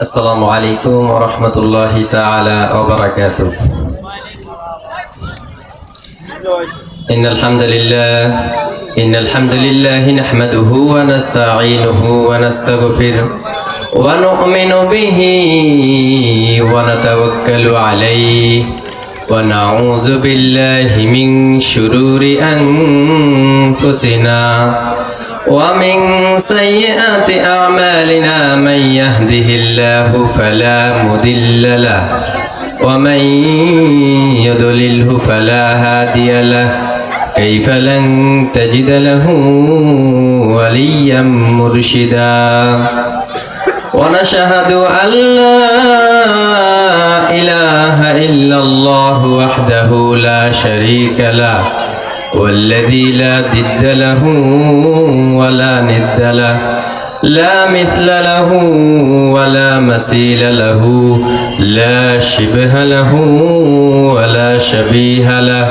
السلام عليكم ورحمة الله تعالى وبركاته. إن الحمد لله نحمده ونستعينه ونستغفره ونؤمن به ونتوكل عليه ونعوذ بالله من شرور أنفسنا ومن سيئات أعمالنا من يهده الله فلا مضل له ومن يضلله فلا هادي له كيف لن تجد له وليا مرشدا ونشهد أن لا إله إلا الله وحده لا شريك له والذي لا ضد له ولا ند له لا مثل له ولا مثيل له لا شبه له ولا شبيه له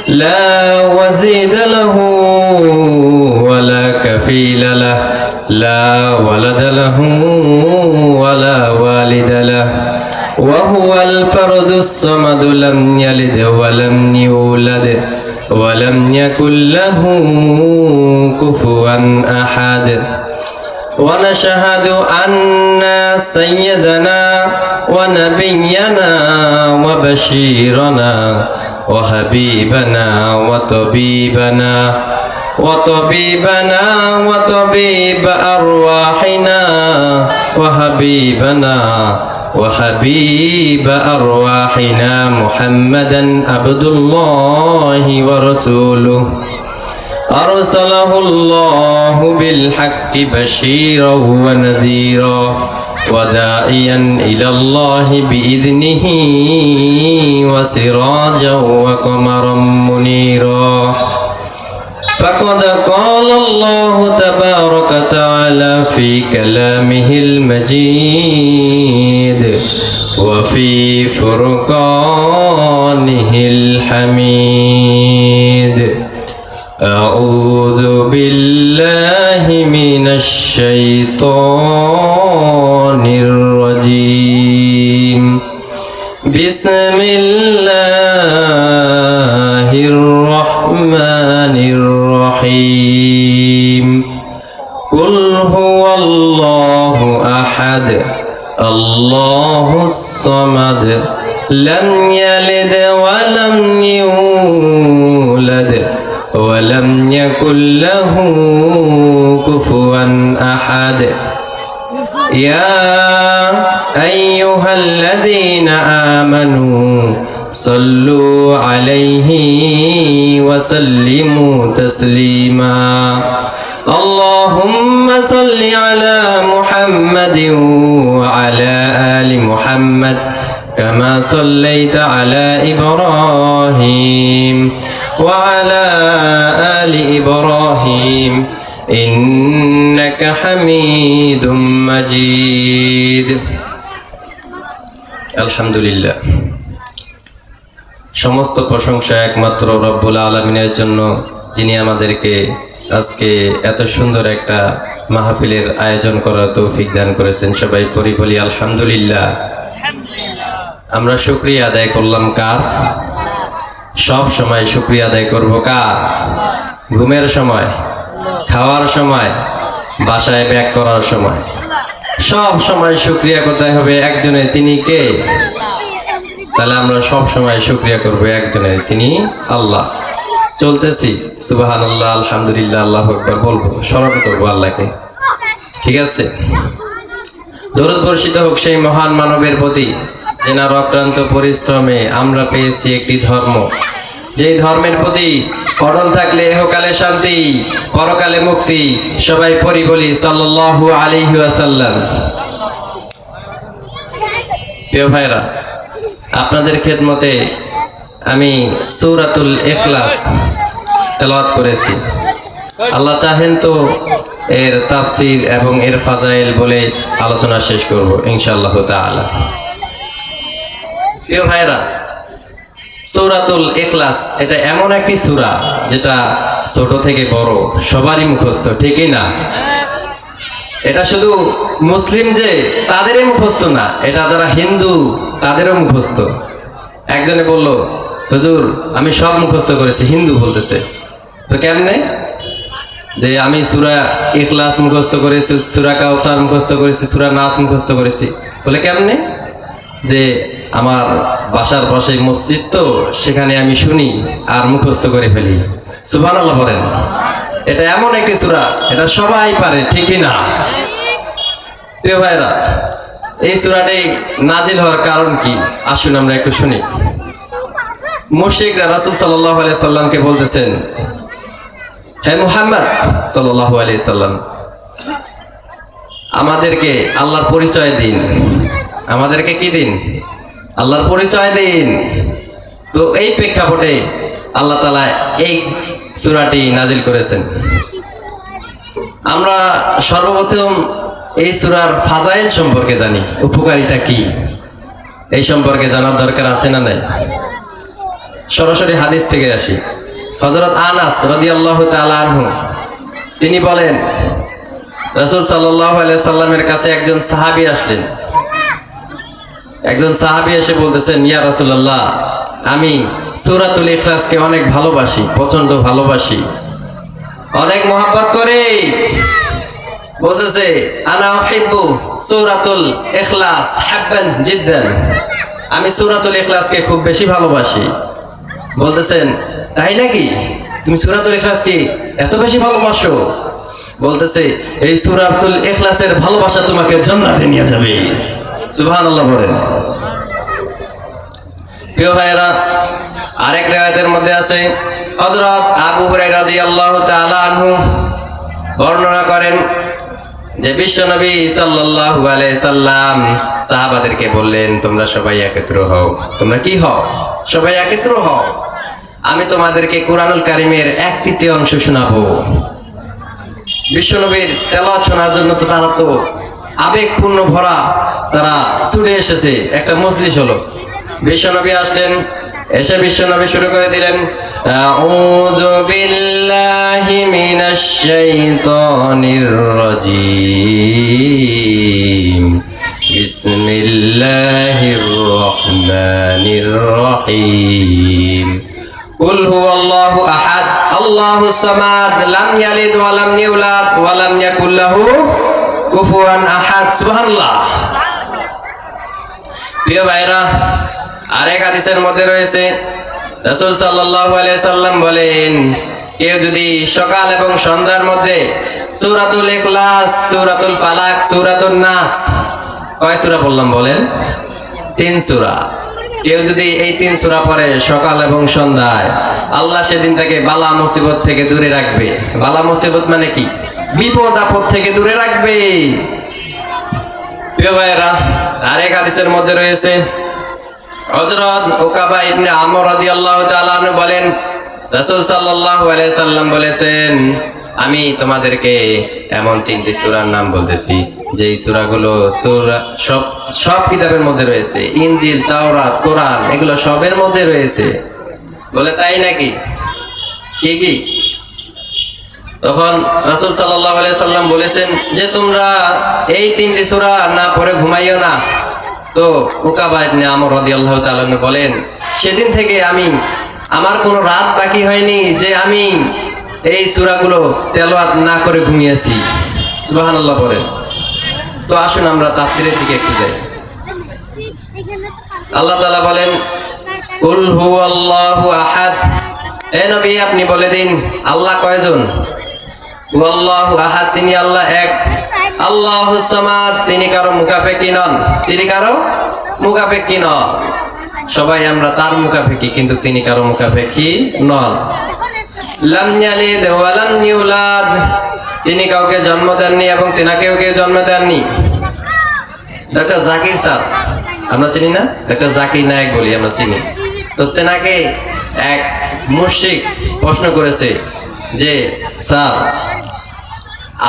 لا وزيد له ولا كفيل له لا ولد له ولا والد له وهو الفرد الصمد لم يلد ولم يولد ولم يكن له كفوا أحد ونشهد أن سيدنا ونبينا وبشيرنا وحبيبنا وطبيب أرواحنا وحبيب أرواحنا محمدا عبد الله ورسوله أرسله الله بالحق بشيرا ونذيرا وداعيا إلى الله بإذنه وسراجا وقمرا منيرا فقد قال الله تبارك وتعالى في كلامه المجيد وفي فرقانه الحميد أعوذ بالله من الشيطان الرجيم بسم الله الرحمن الرحيم قل هو الله أحد الله الصمد لم يلد ولم يولد ولم يكن له كفوا أحد يا أيها الذين آمنوا صلوا عليه وسلموا تسليما اللهم صل على محمد وعلى آل محمد كما صليت على إبراهيم وعلى آل إبراهيم إنك حميد مجيد الحمد لله সমস্ত প্রশংসা একমাত্র রব্বুল আলামিনের জন্য, যিনি আমাদেরকে আজকে এত সুন্দর একটা মাহফিলের আয়োজন করার তৌফিক দান করেছেন। সবাই পড়ি বলি আলহামদুলিল্লাহ। আমরা শুকরিয়া আদায় করলাম কার? সব সময় শুকরিয়া আদায় করব কার? ঘুমের সময়, খাওয়ার সময়, বাসায় ব্যাক করার সময়, সব সময় শুকরিয়া করতে হবে একজনের। তিনি কে? তাহলে আমরা সব সময় শুকরিয়া করব একজনের, তিনি আল্লাহ। চলতেছি সুবহানাল্লাহ, আলহামদুলিল্লাহ, আল্লাহু আকবার বলবো, স্মরণ করবো আল্লাহকে। ঠিক আছে? দরুদ বর্ষিত হোক সেই মহান মানবের প্রতি, যেনার অক্লান্ত পরিশ্রমে আমরা পেয়েছি একটি ধর্ম, যেই ধর্মের প্রতি অটল থাকলে ইহকালে শান্তি, পরকালে মুক্তি। সবাই পড়ি বলি সাল্লাল্লাহু আলাইহি ওয়াসাল্লাম। প্রিয় ভাইরা, আপনাদের খেদমতে আমি সূরাতুল ইখলাস তেলাওয়াত করেছি। আল্লাহ চাহেন তো এর তাফসীর এবং এর ফাজাইল বলে আলোচনা শেষ করব ইনশাআল্লাহ তাআলা। প্রিয় ভাইরা, সূরাতুল ইখলাস এটা এমন একটি সূরা যেটা ছোট থেকে বড় সবারই মুখস্থ, ঠিকই না? এটা শুধু মুসলিম যে তাদেরই মুখস্থ না, এটা যারা হিন্দু তাদেরও মুখস্থ। একজনে বলল, হুজুর আমি সব মুখস্থ করেছি, হিন্দু বলতেছে। তো কেমনে? যে আমি সূরা ইখলাস মুখস্থ করেছি, সূরা কাউসার মুখস্থ করেছি, সূরা নাস মুখস্থ করেছি। বলে কেমনে? যে আমার বাসার পাশে মসজিদ, তো সেখানে আমি শুনি আর মুখস্থ করে ফেলি। সুবহানাল্লাহ বলেন। এটা এমন একটি সূরা, এটা সবাই পারে, ঠিকই না? প্রিয় ভাইরা, এই সূরাটি নাজিল হওয়ার কারণ কি আসুন আমরা একটু শুনি। মুশরিকরা রাসূল সাল্লাল্লাহু আলাইহি সাল্লামকে বলতেছেন, হে মুহাম্মদ সাল্লাল্লাহু আলাইহি সাল্লাম, আমাদেরকে আল্লাহর পরিচয় দিন। আমাদেরকে কি দিন? আল্লাহর পরিচয় দিন। তো এই প্রেক্ষাপটে আল্লাহ তাআলা এই সূরাটি নাজিল করেছেন। আমরা সর্বপ্রথম এই সূরার ফাজাইল সম্পর্কে জানি, উপকারিতা কি এই সম্পর্কে জানার দরকার আছে না নাই? সরাসরি হাদিস থেকে আসি। হযরত আনাস রাদিয়াল্লাহু তাআলা আনহু তিনি বলেন, রাসূল সাল্লাল্লাহু আলাইহি সাল্লামের কাছে একজন সাহাবী আসলেন। একজন সাহাবী এসে বলতেছেন, ইয়া রাসূলুল্লাহ, আমি সূরাতুল ইখলাসকে অনেক ভালোবাসি, প্রচন্ড ভালোবাসি, অনেক মহব্বত করি। বলতেছে, আনা উহিব্বু সূরাতুল ইখলাস হাব্বান জিদ্দান, আমি সূরাতুল ইখলাসকে খুব বেশি ভালোবাসি। বলতেছেন, তাই নাকি? তুমি সূরাতুল ইখলাসকে এত বেশি ভালোবাসো? বলতেছে, এই সূরাতুল ইখলাসের ভালোবাসা তোমাকে জান্নাতে নিয়ে যাবে। সুবহানাল্লাহ বলেন। প্রিয় ভাইরা, আরেক riwayat-এর মধ্যে আছে, হযরত আবু হুরায়রা রাদিয়াল্লাহু তাআলা আনহু বর্ণনা করেন যে বিশ্বনবী সাল্লাল্লাহু আলাইহি সাল্লাম সাহাবাদেরকে বললেন, তোমরা সবাই একত্র হও। তোমরা কি হও? সবাই একত্র হও। আমি তোমাদেরকে কুরআনুল কারীমের 1/3 অংশ শোনাবো। বিশ্বনবীর তেলাওয়াত শোনার জন্য তো তারা তো আবেগপূর্ণ ভরা, তারা ছুটে এসেছে। একটা মজলিস হলো, বিশ্বনবী আসলেন, এসে বিশ্বনবী শুরু করে দিলেন, আউযু বিল্লাহি মিনাশ শাইতানির রাজীম, বিসমিল্লাহির রহমানির রহিম, কুল হুয়াল্লাহু আহাদ আল্লাহুস সামাদ লাম ইয়ালিদ ওয়া লাম ইউলাদ ওয়া লাম ইয়াকুল লাহু কুফুয়ান আহাদ। সুবহানাল্লাহ। প্রিয় ভাইরা, আরেক হাদিসের মধ্যে রয়েছে, রাসূল সাল্লাল্লাহু আলাইহি সাল্লাম বলেন, কেউ যদি সকাল এবং সন্ধ্যার মধ্যে সূরাতুল ইখলাস, সূরাতুল ফালাক, সূরাতুন নাস, কয় সূরা বললাম বলেন? 3 সূরা। কেউ যদি এই 3 সূরা পড়ে সকাল এবং সন্ধ্যায়, আল্লাহ সেদিন তাকে বালা মুসিবত থেকে দূরে রাখবে। বালা মুসিবত মানে কি? বিপদ আপদ থেকে দূরে রাখবে। প্রিয় ভাইরা, আরেক হাদিসের মধ্যে রয়েছে, হযরত উকাবা ইবনে আমর রাদিয়াল্লাহু তাআলা আনহু বলেন, রাসূল সাল্লাল্লাহু আলাইহি সাল্লাম বলেছেন, আমি তোমাদেরকে এমন 3টি সূরার নাম বলতেছি যেই সূরাগুলো সব কিতাবের মধ্যে রয়েছে, ইনজিল, তাওরাত, কোরআন, এগুলো সবের মধ্যে রয়েছে। বলে তাই নাকি? কি কি? তখন রাসূল সাল্লাল্লাহু আলাইহি সাল্লাম বলেছেন যে তোমরা এই 3টি সূরা না পড়ে ঘুমাইও না। তো উকাবা ইবনে আমর রাদিয়াল্লাহু তাআলা বলেন, সেদিন থেকে আমার কোনো রাত বাকি হয়নি যে আমি এই সূরাগুলো তেলাওয়াত না করে ঘুমিয়েছি। সুবহানাল্লাহ বলেন। তো আসুন আমরা তাফসীরের দিকে একটু যাই। আল্লাহ তাআলা বলেন, কুল হুয়াল্লাহু আহাদ, হে নবী আপনি বলে দিন আল্লাহ কয়জন? হুয়াল্লাহু আহাদ, তিনি আল্লাহ এক। আল্লাহুস সামাদ, তিনি কারো মুখাপেক্ষী নন। তিনি কারো মুখাপেক্ষী নন। সবাই আমরা তার মুখাপেক্ষী, কিন্তু তিনি কারো মুখাপেক্ষী নন। লাম ইয়ালিদ ওয়া লাম ইউলাদ, তিনি কাউকে জন্ম দেননি এবং তেনাকেও কেউ জন্ম দেননি। ডক্টর জাকির স্যার, আমরা চিনি না? ডক্টর জাকির নায়েক বলি আমরা চিনি। তো তেনাকে এক মুশরিক প্রশ্ন করেছে যে, স্যার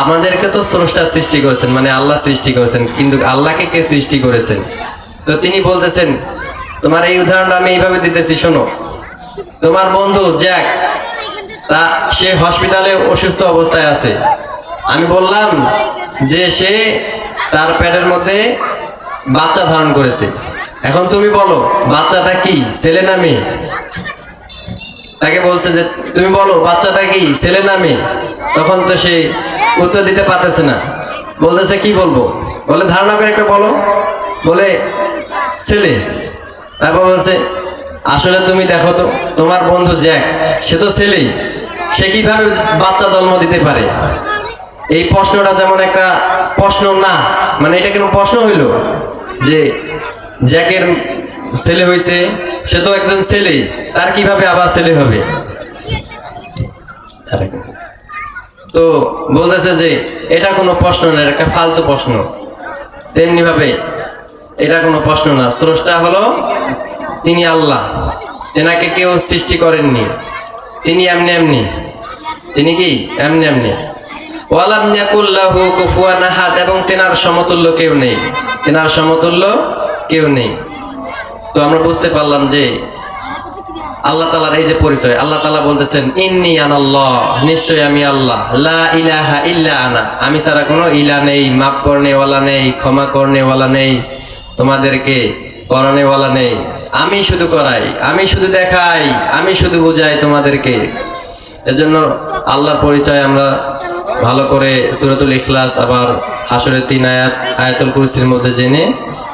আমাদেরকে তো স্রষ্টা সৃষ্টি করেছেন, মানে আল্লাহ সৃষ্টি করেছেন, কিন্তু আল্লাহকে কে সৃষ্টি করেছেন? তো তিনি বলতেছেন, তোমার এই উদাহরণটা আমি এইভাবে দিতেছি, শোনো। তোমার বন্ধু জ্যাক, তা সে হসপিটালে অসুস্থ অবস্থায় আছে, আমি বললাম যে সে তার পেটের মধ্যে বাচ্চা ধারণ করেছে। এখন তুমি বলো বাচ্চাটা কি, ছেলে না মেয়ে? তাকে বলছে যে তুমি বলো বাচ্চাটা কি, ছেলে না মেয়ে? তখন তো সে উত্তর দিতে পারতেছে না, বলতেছে কি বলবো, বলে ধারণা করে একটা বলো, বলে ছেলে। তারপর বলছে আসলে তুমি দেখো তো তোমার বন্ধু জ্যাক, সে তো ছেলেই, সে কিভাবে বাচ্চা জন্ম দিতে পারে? এই প্রশ্নটা যেমন একটা প্রশ্ন না, মানে এটা কেন প্রশ্ন হইল যে জ্যাকের ছেলে হয়েছে, সে তো একজন ছেলে, তার কিভাবে আবার ছেলে হবে? তো বলতেছে যে এটা কোনো প্রশ্ন না, এটা একটা ফালতু প্রশ্ন। তেমনি ভাবে এটা কোনো প্রশ্ন না, স্রষ্টা হলো তিনি আল্লাহ, তেনাকে কেউ সৃষ্টি করেননি, তিনি এমনি এমনি, তিনি কি এমনি এমনি। ওয়ালাম ইয়াকুল্লাহু কুফুয়ান আহাদ, এবং তেনার সমতুল্য কেউ নেই, তেনার সমতুল্য কেউ নেই। তো আমরা বুঝতে পারলাম যে আল্লাহ তাআলার এই যে পরিচয়, আল্লাহ তাআলা বলতেছেন ইন্নী আনাল্লাহ, নিশ্চয় আমি আল্লাহ, লা ইলাহা ইল্লা আনা, আমি ছাড়া কোনো ইলা নেই, মাফ করনেওয়ালা নেই, ক্ষমা করনেওয়ালা নেই, তোমাদেরকে করানেওয়ালা নেই। আমি শুধু করাই, আমি শুধু দেখাই, আমি শুধু বুঝাই তোমাদেরকে। এজন্য আল্লাহর পরিচয় আমরা ভালো করে সূরাতুল ইখলাস আবার হাসরের 3 আয়াত আয়াতুল কুরসির মধ্যে জেনে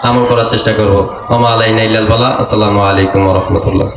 আমল করার চেষ্টা করব। ওয়া মা আলাইনা ইল্লাল বালাগ। আসসালামু আলাইকুম ওয়া রাহমাতুল্লাহ।